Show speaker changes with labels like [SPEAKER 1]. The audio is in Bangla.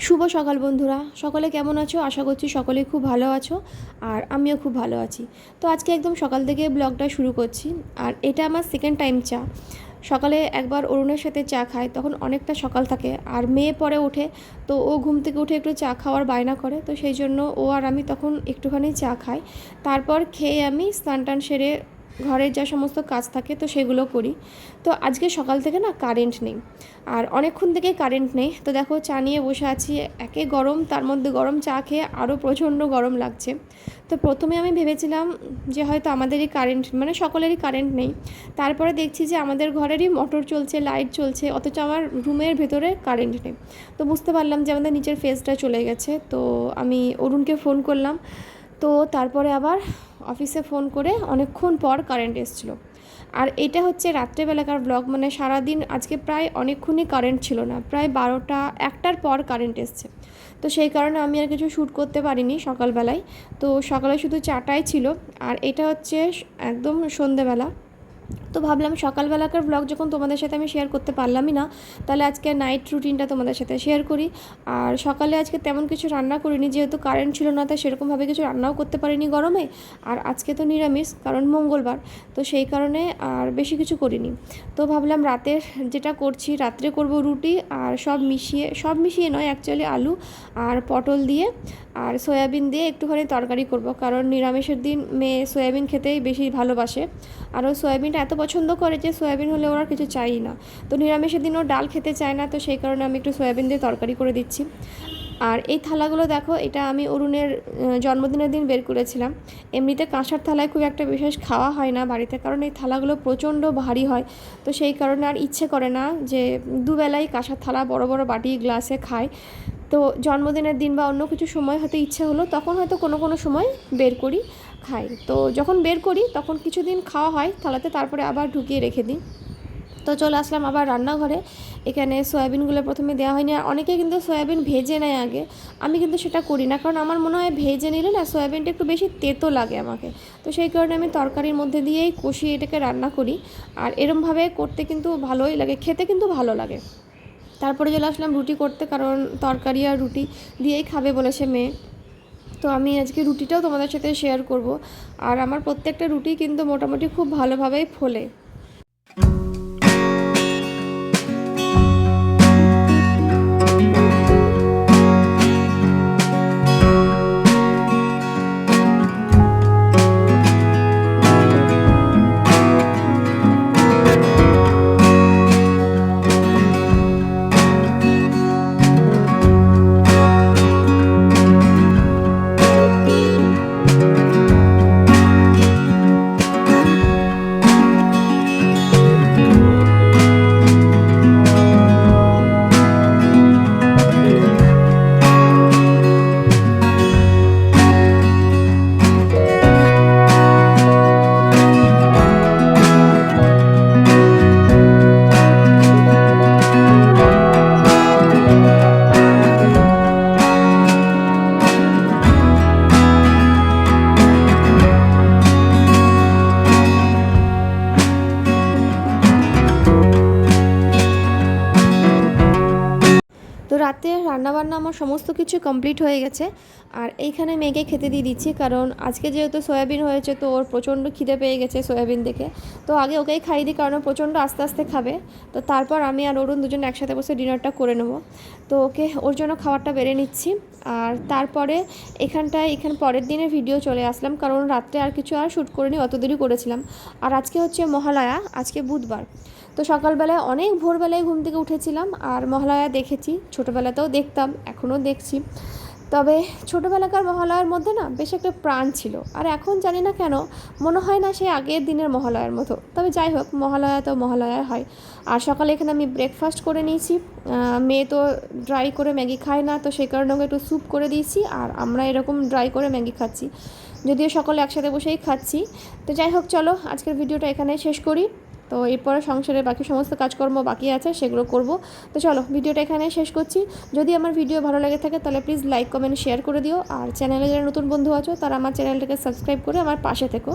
[SPEAKER 1] শুভ সকাল বন্ধুরা, সকলে কেমন আছো? আশা করছি সকলেই খুব ভালো আছো আর আমিও খুব ভালো আছি। তো আজকে একদম সকাল থেকে ব্লগটা শুরু করছি। আর এটা আমার সেকেন্ড টাইম চা। সকালে একবার অরুণের সাথে চা খাই, তখন অনেকটা সকাল থাকে আর মেয়ে পরে ওঠে, তো ও ঘুম থেকে উঠে একটু চা খাওয়ার বায়না করে, তো সেই জন্য ও আর আমি তখন একটুখানি চা খাই। তারপর খেয়ে আমি স্নান টান সেরে ঘরের যা সমস্ত কাজ থাকে তো সেগুলো করি। তো আজকে সকাল থেকে না কারেন্ট নেই, আর অনেকক্ষণ থেকে কারেন্ট নেই। তো দেখো চা নিয়ে বসে আছি, একে গরম, তার মধ্যে গরম চা খেয়ে আরও প্রচণ্ড গরম লাগছে। তো প্রথমে আমি ভেবেছিলাম যে হয়তো আমাদেরই কারেন্ট, মানে সকলেরই কারেন্ট নেই। তারপরে দেখছি যে আমাদের ঘরেরই মোটর চলছে, লাইট চলছে, অথচ আমার রুমের ভেতরে কারেন্ট নেই। তো বুঝতে পারলাম যে আমাদের নিচের ফেজটা চলে গেছে। তো আমি অরুণকে ফোন করলাম, তো তারপরে আবার অফিসে ফোন করে অনেকক্ষণ পর কারেন্ট এসেছিলো। আর এটা হচ্ছে রাত্রেবেলাকার ব্লগ, মানে সারাদিন আজকে প্রায় অনেকক্ষণই কারেন্ট ছিল না, প্রায় 12টা 1টার পর কারেন্ট এসছে। তো সেই কারণে আমি আর কিছু শ্যুট করতে পারিনি সকালবেলায়। তো সকালে শুধু চাটাই ছিল, আর এটা হচ্ছে একদম সন্ধেবেলা। তো ভাবলাম সকালবেলাকার ব্লগ যখন তোমাদের সাথে আমি শেয়ার করতে পারলামই না, তাহলে আজকে নাইট রুটিনটা তোমাদের সাথে শেয়ার করি। আর সকালে আজকে তেমন কিছু রান্না করিনি, যেহেতু কারেন্ট ছিল না, তাই সেরকমভাবে কিছু রান্নাও করতে পারিনি গরমে। আর আজকে তো নিরামিষ, কারণ মঙ্গলবার, তো সেই কারণে আর বেশি কিছু করিনি। তো ভাবলাম রাতের যেটা করছি, রাত্রে করব রুটি, আর সব মিশিয়ে নয়, অ্যাকচুয়ালি আলু আর পটল দিয়ে আর সয়াবিন দিয়ে একটুখানি তরকারি করব, কারণ নিরামিষের দিন মেয়ে সয়াবিন খেতেই বেশি ভালোবাসে। আর ও সয়াবিনটা এত পছন্দ করে যে সয়াবিন হলে ওরা কিছু চাই না। তো নিরামিষের দিন ও ডাল খেতে চায় না, তো সেই কারণে আমি একটু সয়াবিন দিয়ে তরকারি করে দিচ্ছি। আর এই থালাগুলো দেখো, এটা আমি অরুণের জন্মদিনের দিন বের করেছিলাম। এমনিতে কাঁসার থালায় খুব একটা বিশেষ খাওয়া হয় না বাড়িতে, কারণ এই থালাগুলো প্রচণ্ড ভারী হয়। তো সেই কারণে আর ইচ্ছে করে না যে দুবেলাই কাঁসার থালা, বড় বড় বাটি গ্লাসে খায়। তো জন্মদিনের দিন বা অন্য কিছু সময় হয়তো ইচ্ছে হলো, তখন হয়তো কোনো সময় বের করি, খাই। তো যখন বের করি তখন কিছুদিন খাওয়া হয় থালাতে, তারপরে আবার ঢুকিয়ে রেখে দিই। তো চলে আসলাম আবার রান্নাঘরে। এখানে সয়াবিনগুলো প্রথমে দেওয়া হয়নি, আর অনেকে কিন্তু সয়াবিন ভেজে নেয় আগে। আমি কিন্তু সেটা করি না, কারণ আমার মনে হয় ভেজে নিলে না সয়াবিনটা একটু বেশি তেতো লাগে আমাকে। তো সেই কারণে আমি তরকারির মধ্যে দিয়েই কষিয়ে এটাকে রান্না করি। আর এরমভাবে করতে কিন্তু ভালোই লাগে, খেতে কিন্তু ভালো লাগে। তারপরে চলে আসলাম রুটি করতে, কারণ তরকারি আর রুটি দিয়েই খাবে বলেছে মেয়ে। তো আমি আজকে রুটিটাও তোমাদের সাথে শেয়ার করব। আর আমার প্রত্যেকটা রুটি কিন্তু মোটামুটি খুব ভালোভাবেই ফোলে। তো রাতে রান্নাবান্না আমার সমস্ত কিছু কমপ্লিট হয়ে গেছে। আর এইখানে মেয়েকে খেতে দিয়ে দিচ্ছি, কারণ আজকে যেহেতু সয়াবিন হয়েছে, তো ওর প্রচণ্ড খিদে পেয়ে গেছে সয়াবিন দেখে। তো আগে ওকেই খাইয়ে দিই, কারণ ও প্রচণ্ড আস্তে আস্তে খাবে। তো তারপর আমি আর অরুণ দুজন একসাথে বসে ডিনারটা করে নেব। তো ওর জন্য খাবারটা বেড়ে নিচ্ছি। আর তারপরে এখানে পরের দিনের ভিডিও চলে আসলাম, কারণ রাত্রে আর কিছু আর শ্যুট করিনি, অত দেরি করেছিলাম। আর আজকে হচ্ছে মহালয়া, আজকে বুধবার। তো সকালবেলায় অনেক ভোরবেলায় ঘুম থেকে উঠেছিলাম আর মহালয়া দেখেছি। ছোটোবেলাতেও দেখতাম, এখনও দেখছি। তবে ছোটোবেলাকার মহালয়ার মধ্যে না বেশ একটা প্রাণ ছিল, আর এখন জানি না কেন মনে হয় না সেই আগের দিনের মহালয়ার মতো। তবে যাই হোক, মহালয়া তো মহালয়া হয়। আর সকালে এখানে আমি ব্রেকফাস্ট করে নিয়েছি। মেয়ে তো ড্রাই করে ম্যাগি খায় না, তো সেই কারণে ওকে একটু স্যুপ করে দিয়েছি, আর আমরা এরকম ড্রাই করে ম্যাগি খাচ্ছি, যদিও সকলে একসাথে বসেই খাচ্ছি। তো যাই হোক, চলো আজকের ভিডিওটা এখানে শেষ করি। তো এরপরে সংসারের বাকি সমস্ত কাজকর্ম বাকি আছে, সেগুলো করব। তো চলো ভিডিওটা এখানে শেষ করছি। যদি আমার ভিডিও ভালো লাগে থাকে তাহলে প্লিজ লাইক কমেন্ট শেয়ার করে দিও। আর চ্যানেলে যারা নতুন বন্ধু আছো তারা আমার চ্যানেলটাকে সাবস্ক্রাইব করে আমার পাশে থেকো।